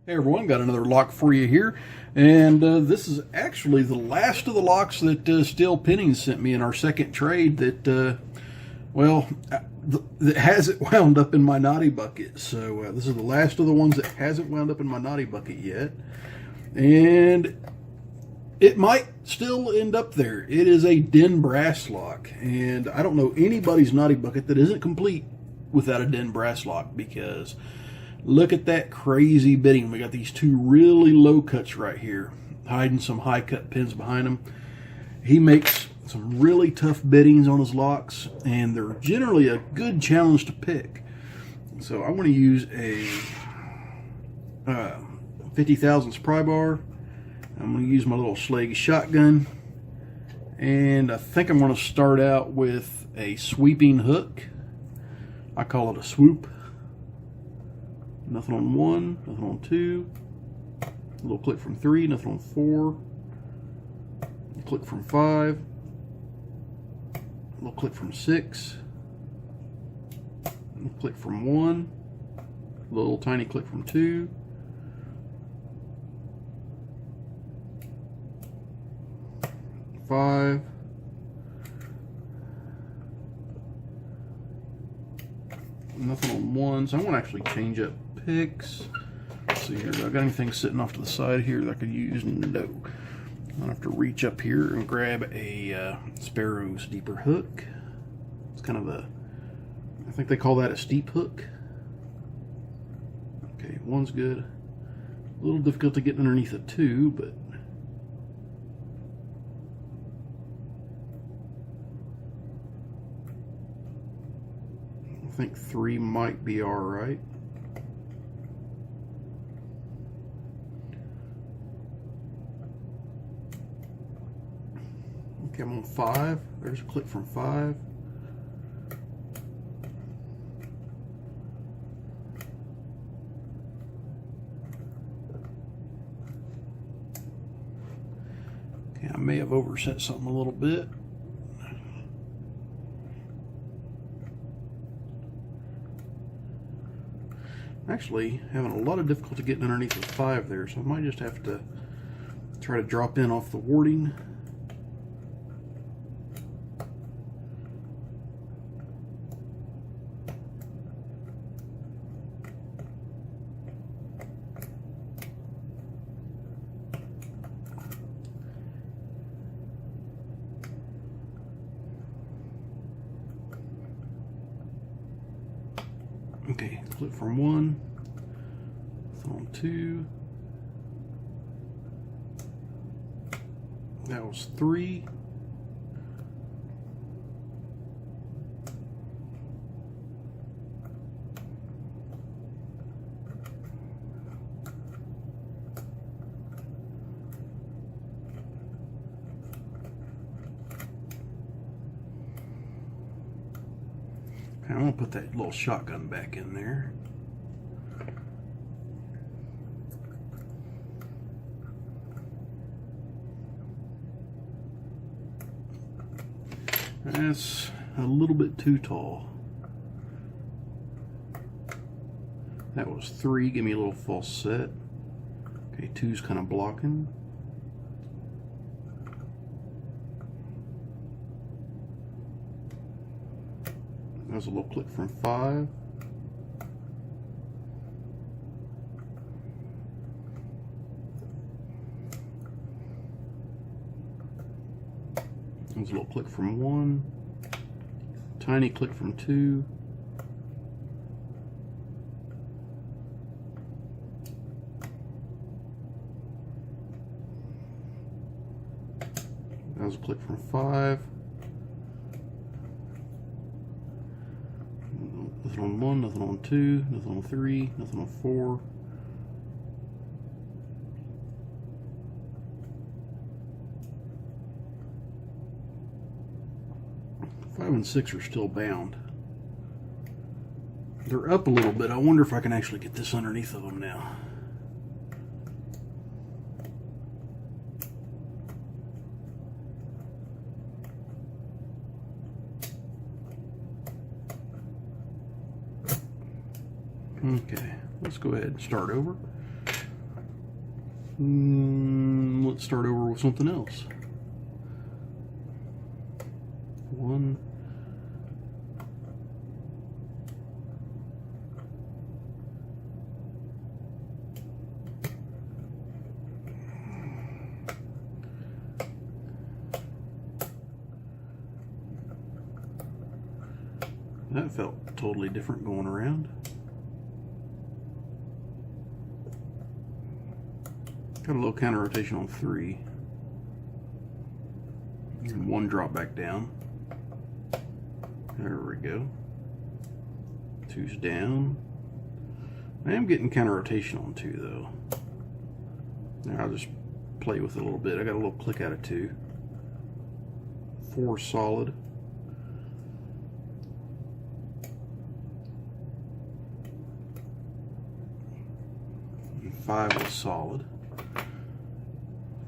Hey everyone, got another lock for you here, and this is actually the last of the locks that Still Pinnings sent me in our second trade that, that hasn't wound up in my naughty bucket. So this is the last of the ones that hasn't wound up in my naughty bucket yet, and it might still end up there. It is a Den brass lock, and I don't know anybody's naughty bucket that isn't complete without a Den brass lock, because look at that crazy bitting. We got these two really low cuts right here, hiding some high cut pins behind them. He makes some really tough bittings on his locks, and they're generally a good challenge to pick. So I'm going to use a 50 thousandths pry bar. I'm going to use my little Schlage shotgun, and I think I'm going to start out with a sweeping hook. I call it a swoop. Nothing on 1, nothing on 2, a little click from 3, nothing on 4, click from 5, a little click from 6, a little click from 1, a little tiny click from 2, five, nothing on 1, so I want to actually change up picks. Let's see here, do I got anything sitting off to the side here that I could use? No. I'm gonna have to reach up here and grab a Sparrow's deeper hook. It's kind of a, I think they call that a steep hook. Okay, 1's good. A little difficult to get underneath a 2, but I think 3 might be all right. Okay, I'm on 5. There's a click from 5. Okay, I may have overset something a little bit. Actually having a lot of difficulty getting underneath the 5 there, so I might just have to try to drop in off the warding. Okay, click from 1, on 2, that was 3, I'm going to put that little shotgun back in there. That's a little bit too tall. That was 3. Give me a little false set. Okay, 2's kind of blocking. There's a little click from 5. There's a little click from 1. Tiny click from 2. There's a click from 5. Nothing on 1, nothing on 2, nothing on 3, nothing on 4. Five and 6 are still bound. They're up a little bit. I wonder if I can actually get this underneath of them now. Okay, let's go ahead and start over. Let's start over with something else. One. That felt totally different going around. Got a little counter rotation on 3. And 1 drop back down. There we go. 2's down. I am getting counter rotation on 2 though. Now I'll just play with it a little bit. I got a little click out of 2. 4 solid. 5 is solid.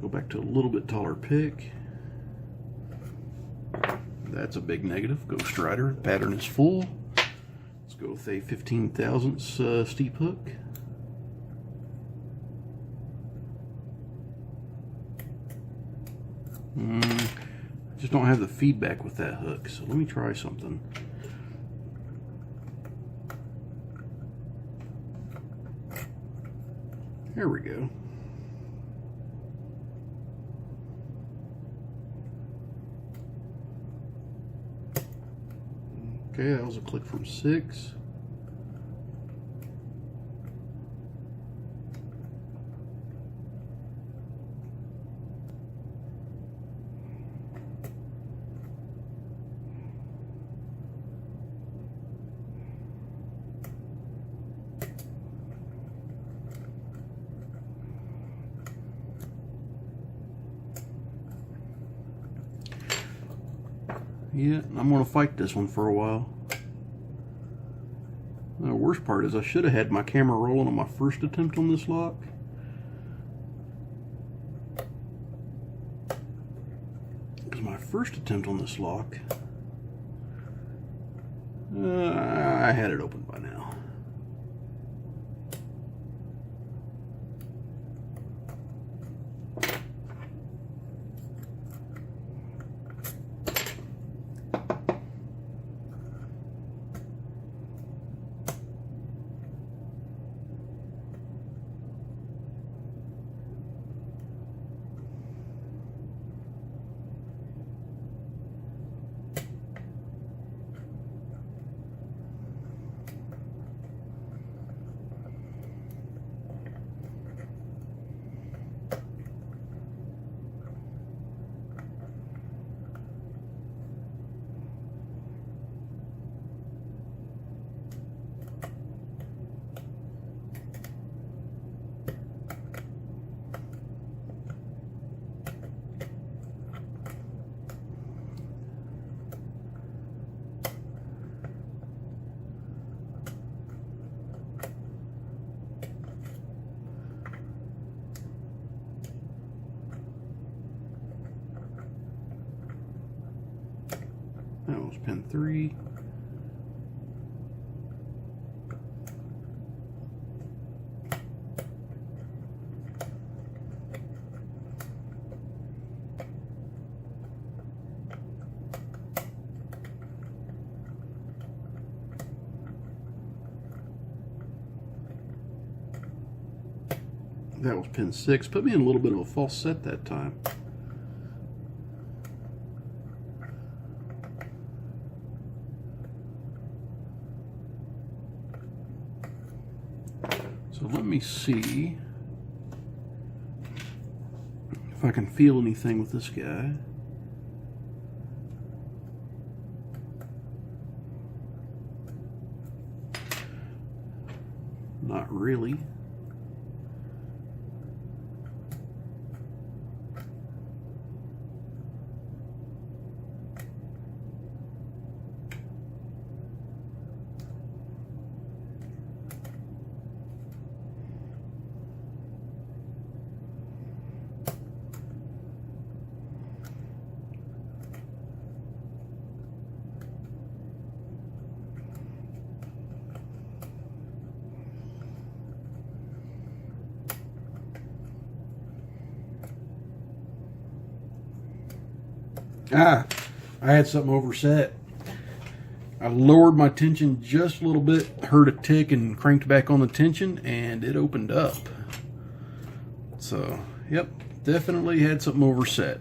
Go back to a little bit taller pick. That's a big negative. Ghost Rider. Pattern is full. Let's go with a 15 thousandths steep hook. Just don't have the feedback with that hook, so let me try something. There we go. Okay, that was a click from 6. Yeah, I'm going to fight this one for a while. The worst part is I should have had my camera rolling on my first attempt on this lock. Because my first attempt on this lock, I had it open by now. That was pin 3. That was pin 6. Put me in a little bit of a false set that time. So let me see if I can feel anything with this guy. Not really. I had something overset. I lowered my tension just a little bit, heard a tick, and cranked back on the tension, and it opened up. So, yep, definitely had something overset.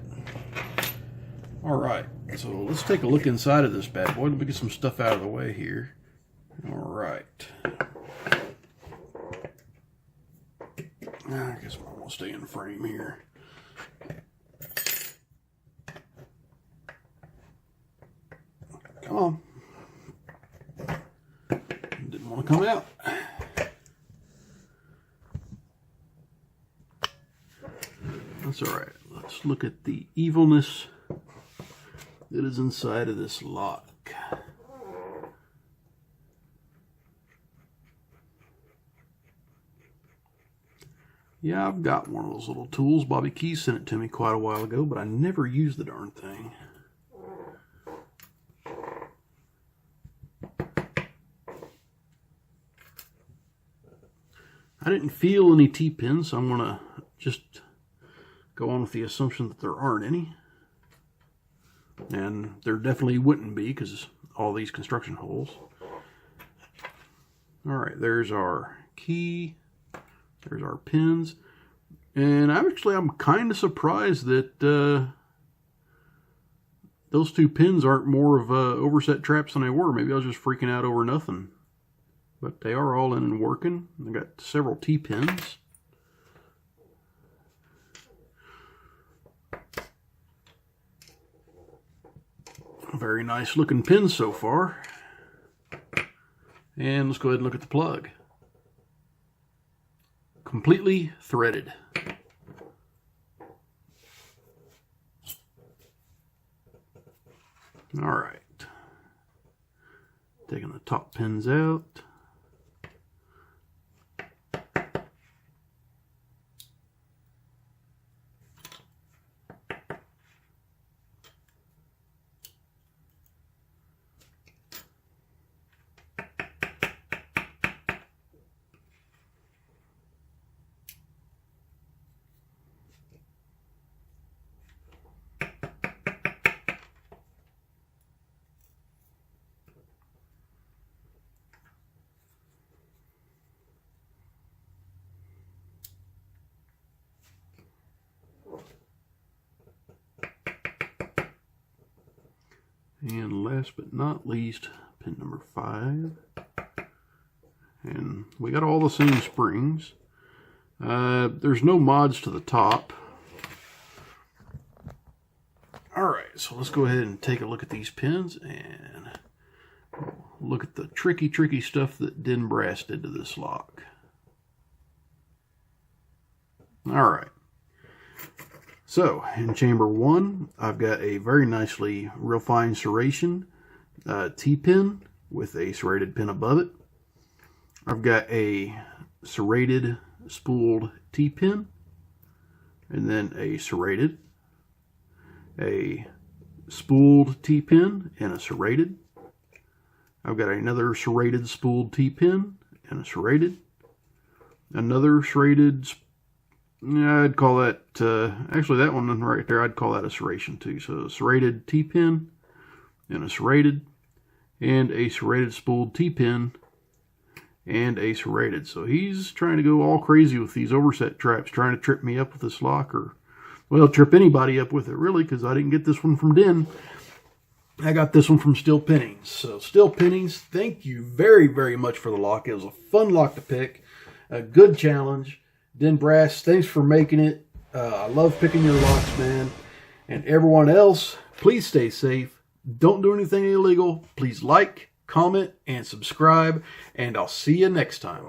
Alright, so let's take a look inside of this bad boy. Let me get some stuff out of the way here. Alright. I guess I'm going to stay in frame here. Come on. Didn't want to come out. That's alright. Let's look at the evilness that is inside of this lock. Yeah, I've got one of those little tools. Bobby Keys sent it to me quite a while ago, but I never used the darn thing. I didn't feel any T-pins, so I'm going to just go on with the assumption that there aren't any. And there definitely wouldn't be, because all these construction holes. Alright, there's our key. There's our pins. And I'm kind of surprised that those two pins aren't more of overset traps than they were. Maybe I was just freaking out over nothing. But they are all in and working. I got several T-pins. Very nice looking pins so far. And let's go ahead and look at the plug. Completely threaded. Alright. Taking the top pins out. And last but not least, pin number 5. And we got all the same springs. There's no mods to the top. Alright, so let's go ahead and take a look at these pins and look at the tricky stuff that Den Brass did to this lock. Alright. So, in chamber 1, I've got a very nicely real fine serration T-pin with a serrated pin above it. I've got a serrated spooled T-pin, and then a serrated, a spooled T-pin, and a serrated. I've got another serrated spooled T-pin, and a serrated. Another serrated, yeah, I'd call that, actually that one right there, I'd call that a serration too. So a serrated T-pin, and a serrated, and a serrated spooled T-pin, and a serrated. So he's trying to go all crazy with these overset traps, trying to trip me up with this lock, or, well, trip anybody up with it, really, because I didn't get this one from Den. I got this one from Still Pinnings. So Still Pinnings, thank you very, very much for the lock. It was a fun lock to pick, a good challenge. Den Brass, thanks for making it. I love picking your locks, man. And everyone else, please stay safe. Don't do anything illegal. Please like, comment, and subscribe. And I'll see you next time.